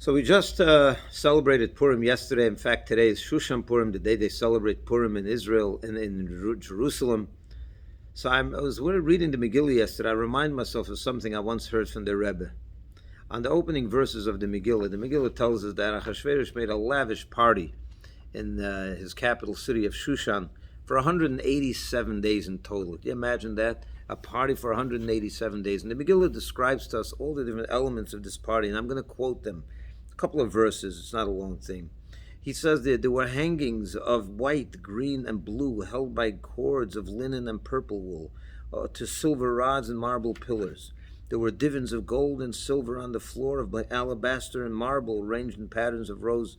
So we just celebrated Purim yesterday. In fact, today is Shushan Purim, the day they celebrate Purim in Israel and in Jerusalem. So I was reading the Megillah yesterday. I remind myself of something I once heard from the Rebbe. On the opening verses of the Megillah tells us that Achashverosh made a lavish party in his capital city of Shushan for 187 days in total. Can you imagine that? A party for 187 days. And the Megillah describes to us all the different elements of this party, and I'm going to quote them. A couple of verses, it's not a long thing. He says that there were hangings of white, green, and blue held by cords of linen and purple wool to silver rods and marble pillars. There were divans of gold and silver on the floor of alabaster and marble arranged in patterns of rows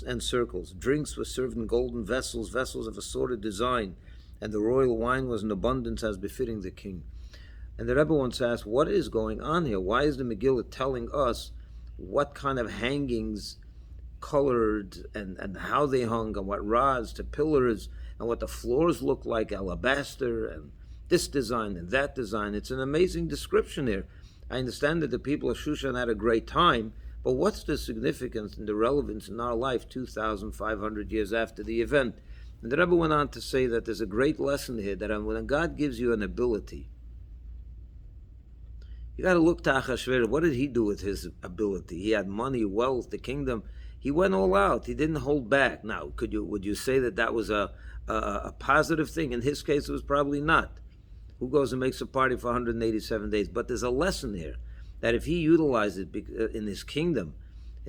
and circles. Drinks were served in golden vessels, vessels of assorted design, and the royal wine was in abundance as befitting the king. And the Rebbe once asked, what is going on here? Why is the Megillah telling us what kind of hangings colored and how they hung and what rods to pillars and what the floors looked like, alabaster and this design and that design? It's an amazing description here. I understand that the people of Shushan had a great time, but what's the significance and the relevance in our life 2,500 years after the event? And the Rebbe went on to say that there's a great lesson here, that when God gives you an ability, you got to look to Achashverosh. What did he do with his ability? He had money, wealth, the kingdom. He went all out. He didn't hold back. Now, would you say that was a positive thing? In his case, it was probably not. Who goes and makes a party for 187 days? But there's a lesson here that if he utilized it in his kingdom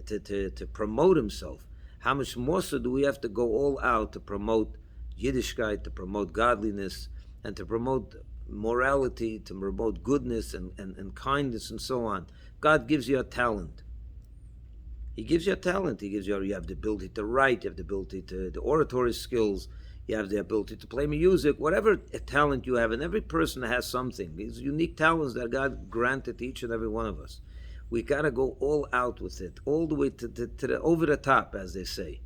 to promote himself, how much more so do we have to go all out to promote Yiddishkeit, to promote godliness, and to promote morality, to promote goodness and kindness and so on. God gives you a talent. He gives you a talent. You have the ability to write, you have the ability to the oratory skills, you have the ability to play music, whatever talent you have, and every person has something. These unique talents that God granted to each and every one of us. We got to go all out with it, all the way to the over the top, as they say.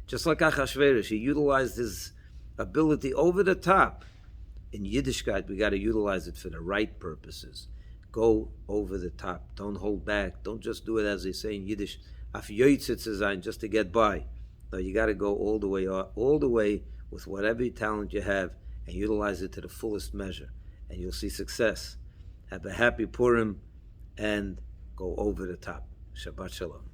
Just like Achashverosh, he utilized his ability over the top. In Yiddishkeit, we got to utilize it for the right purposes. Go over the top. Don't hold back. Don't just do it, as they say in Yiddish, af yoytzit zu sein, just to get by. No, you got to go all the way with whatever talent you have and utilize it to the fullest measure. And you'll see success. Have a happy Purim and go over the top. Shabbat Shalom.